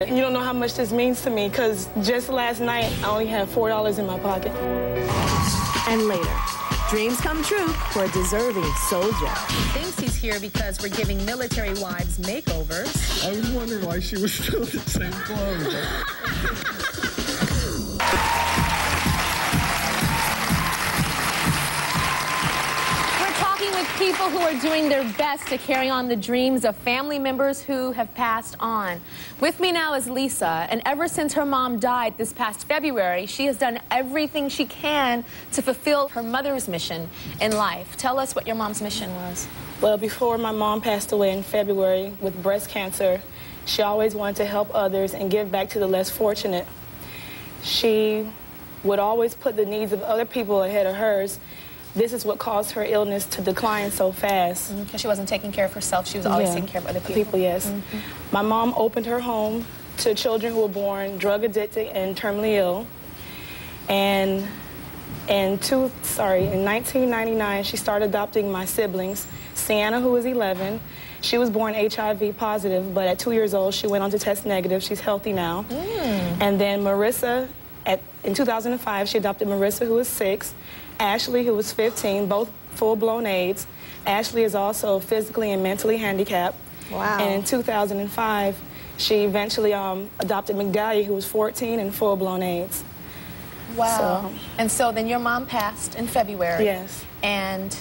You don't know how much this means to me, because just last night, I only had $4 in my pocket. And later, dreams come true for a deserving soldier. He thinks he's here because we're giving military wives makeovers. I was wondering why she was still in the same clothes. People who are doing their best to carry on the dreams of family members who have passed on. With me now is Lisa, and ever since her mom died this past February, she has done everything she can to fulfill her mother's mission in life. Tell us what your mom's mission was. Well, before my mom passed away in February with breast cancer, she always wanted to help others and give back to the less fortunate. She would always put the needs of other people ahead of hers. This is what caused her illness to decline so fast. Because she wasn't taking care of herself. She was always taking care of other people. Yes. My mom opened her home to children who were born drug addicted and terminally ill. And in 1999, she started adopting my siblings. Sienna, who was 11, she was born HIV positive, but at 2 years old, she went on to test negative. She's healthy now. And then Marissa, in 2005, she adopted Marissa, who was 6. Ashley, who was 15, both full-blown AIDS. Ashley is also physically and mentally handicapped. Wow. And in 2005, she eventually adopted Migdalia, who was 14 and full-blown AIDS. Wow. And so then your mom passed in February. Yes. And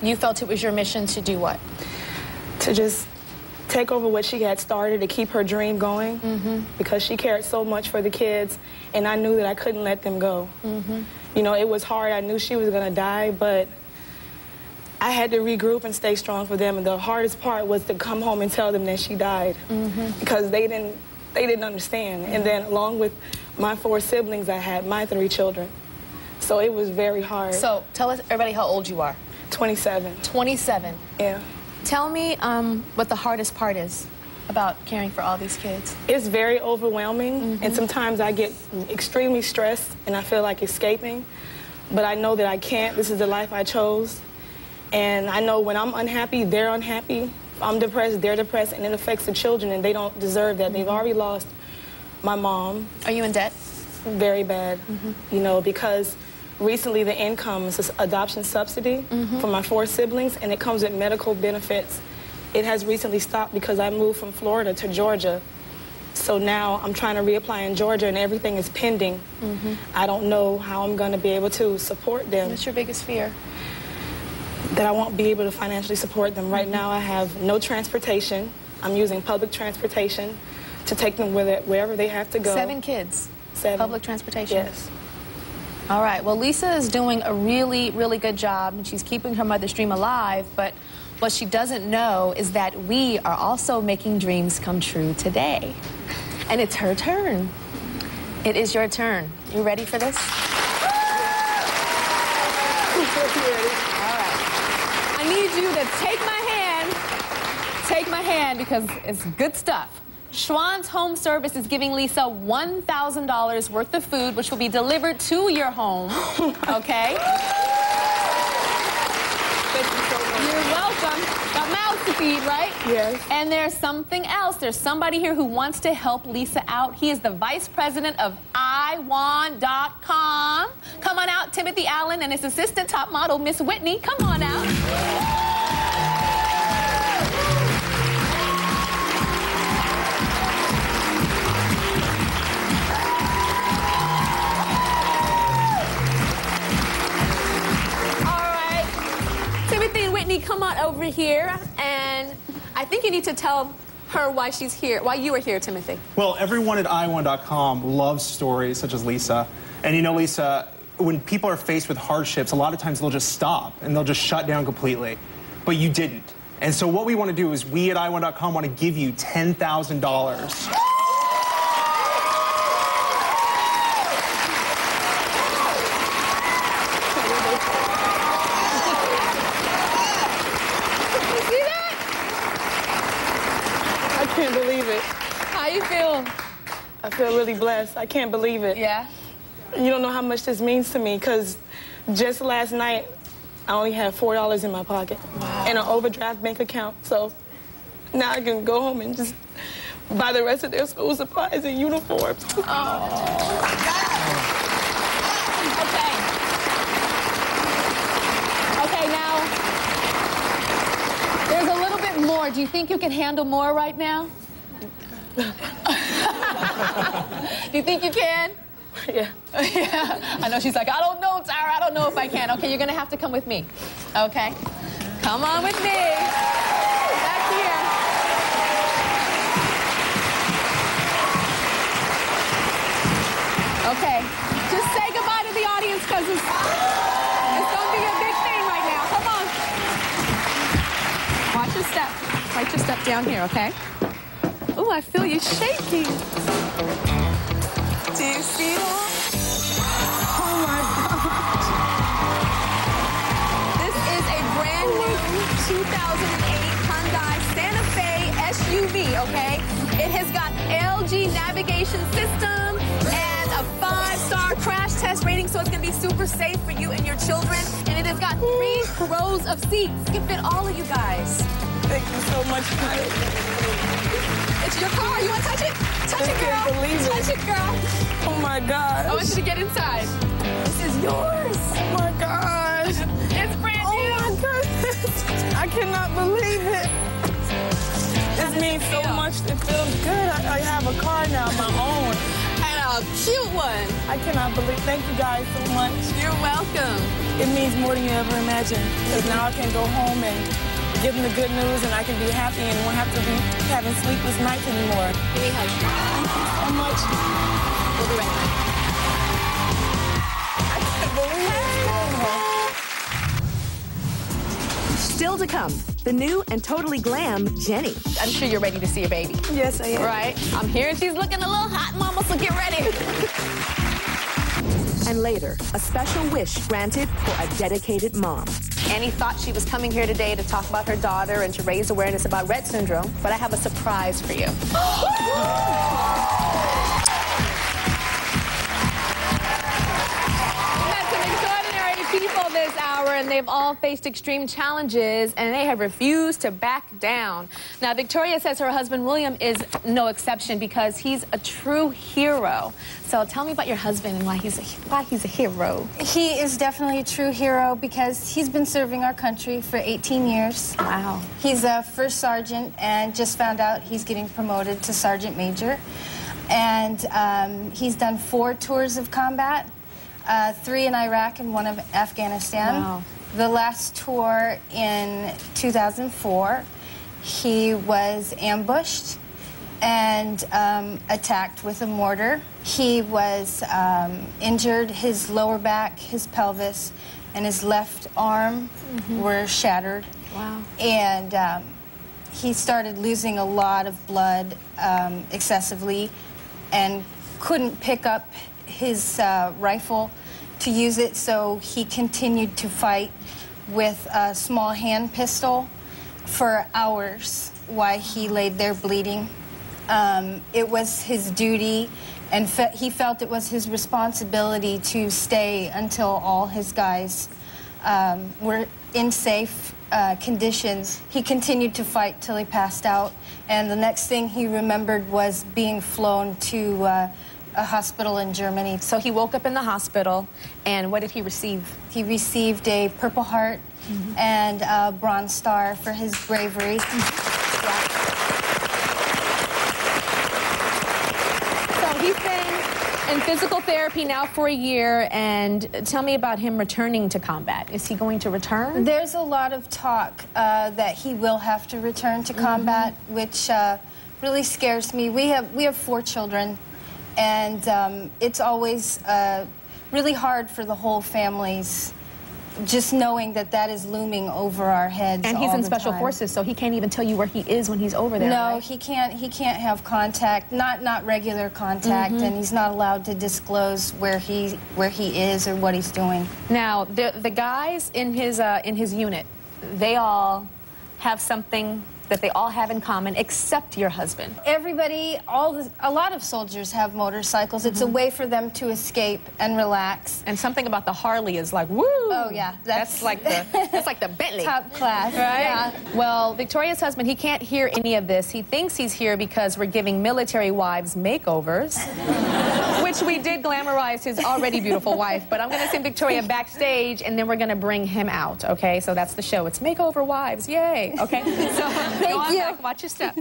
you felt it was your mission to do what? To just take over what she had started, to keep her dream going, because she cared so much for the kids, and I knew that I couldn't let them go. You know, it was hard. I knew she was going to die, but I had to regroup and stay strong for them. And the hardest part was to come home and tell them that she died, because they didn't understand. And then along with my 4 siblings, I had my 3 children. So it was very hard. So tell us, everybody, how old you are. 27. 27. Yeah. Tell me what the hardest part is about caring for all these kids. It's very overwhelming, and sometimes I get extremely stressed and I feel like escaping, but I know that I can't. This is the life I chose, and I know when I'm unhappy, they're unhappy. If I'm depressed, they're depressed, and it affects the children, and they don't deserve that. They've already lost my mom. Are you in debt? Very bad, you know, because recently the income is an adoption subsidy for my 4 siblings, and it comes with medical benefits. It has recently stopped because I moved from Florida to Georgia. So now I'm trying to reapply in Georgia, and everything is pending. I don't know how I'm going to be able to support them. What's your biggest fear? That I won't be able to financially support them. Right now I have no transportation. I'm using public transportation to take them wherever they have to go. 7 kids? 7. Public transportation? Yes. All right. Well, Lisa is doing a really, really good job, and she's keeping her mother's dream alive, but what she doesn't know is that we are also making dreams come true today. And it's her turn. It is your turn. You ready for this? All right. I need you to take my hand, because it's good stuff. Schwann's Home Service is giving Lisa $1,000 worth of food, which will be delivered to your home, okay? You're welcome. Got mouths to feed, right? Yes. And there's something else. There's somebody here who wants to help Lisa out. He is the vice president of iWan.com. Come on out, Timothy Allen, and his assistant top model, Miss Whitney. Come on out. Come on over here, and I think you need to tell her why she's here, why you are here, Timothy. Well, everyone at iWan.com loves stories such as Lisa. And you know, Lisa, when people are faced with hardships, a lot of times they'll just stop and they'll just shut down completely. But you didn't. And so what we want to do is we at iWan.com want to give you $10,000. I can't believe it. How you feel? I feel really blessed. I can't believe it. Yeah? You don't know how much this means to me, because just last night, I only had $4 in my pocket and an overdraft bank account. So now I can go home and just buy the rest of their school supplies and uniforms. Okay, now, there's a little bit more. Do you think you can handle more right now? Do you think you can? Yeah. Yeah. I know she's like, I don't know, Tyra. I don't know if I can. Okay, you're going to have to come with me. Okay? Come on with me. Back here. Okay. Just say goodbye to the audience because it's going to be a big thing right now. Come on. Watch your step. Watch your step down here, okay? Ooh, I feel you shaking. Do you see that? Oh my gosh. This is a brand new 2008 Hyundai Santa Fe SUV, okay? It has got LG navigation system and a 5-star crash test rating, so it's gonna be super safe for you and your children. And it has got 3 rows of seats. It can fit all of you guys. Thank you so much, guys. It's your car. You want to touch it? Touch it, I girl. can't believe it. Touch it, girl. Oh my God. I want you to get inside. This is yours. Oh my gosh. It's brand new. Oh my goodness. I cannot believe it. It means so much. It feels good. I have a car now, my own. And a cute one. I cannot believe. Thank you guys so much. You're welcome. It means more than you ever imagined. Because now I can go home and give them the good news, and I can be happy and won't have to be having sleepless nights anymore. Give me a hug. Thank you so much. We'll be right back. I can't believe it. Still to come, the new and totally glam Jenny. I'm sure you're ready to see a baby. Yes, I am. Right? I'm hearing she's looking a little hot, mama, so get ready. And later, a special wish granted for a dedicated mom. Annie thought she was coming here today to talk about her daughter and to raise awareness about Rett syndrome, but I have a surprise for you. People this hour, and they've all faced extreme challenges, and they have refused to back down. Now, Victoria says her husband, William, is no exception because he's a true hero. So tell me about your husband and why he's a hero. He is definitely a true hero because he's been serving our country for 18 years. Wow. He's a first sergeant and just found out he's getting promoted to sergeant major. And he's done 4 tours of combat. 3 in Iraq and 1 in Afghanistan. Wow. The last tour in 2004, he was ambushed and attacked with a mortar. He was injured. His lower back, his pelvis, and his left arm were shattered. Wow. And he started losing a lot of blood excessively and couldn't pick up his rifle to use it, so he continued to fight with a small hand pistol for hours while he laid there bleeding. It was his duty, and he felt it was his responsibility to stay until all his guys were in safe conditions. He continued to fight till he passed out, and the next thing he remembered was being flown to a hospital in Germany. So he woke up in the hospital, and what did he receive? He received a Purple Heart and a Bronze Star for his bravery. So he's been in physical therapy now for a year, and tell me about him returning to combat. Is he going to return? There's a lot of talk that he will have to return to combat, which really scares me. We have 4 children. And it's always really hard for the whole families, just knowing that that is looming over our heads. And he's all in the special time. forces, so he can't even tell you where he is when he's over there. No, right? he can't have contact, not regular contact, and he's not allowed to disclose where he is or what he's doing. Now, the guys in his unit, they all have something that they all have in common except your husband? Everybody, a lot of soldiers have motorcycles. It's a way for them to escape and relax. And something about the Harley is like, woo! Oh yeah, That's like the Bentley. Top class, right? Yeah. Well, Victoria's husband, he can't hear any of this. He thinks he's here because we're giving military wives makeovers, which we did glamorize his already beautiful wife. But I'm going to send Victoria backstage, and then we're going to bring him out, okay? So that's the show. It's Makeover Wives. Yay. Okay? So go on back, watch your step.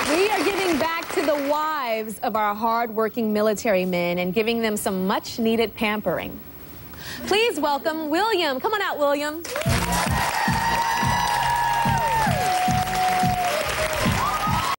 We are giving back to the wives of our hard-working military men and giving them some much-needed pampering. Please welcome William. Come on out, William.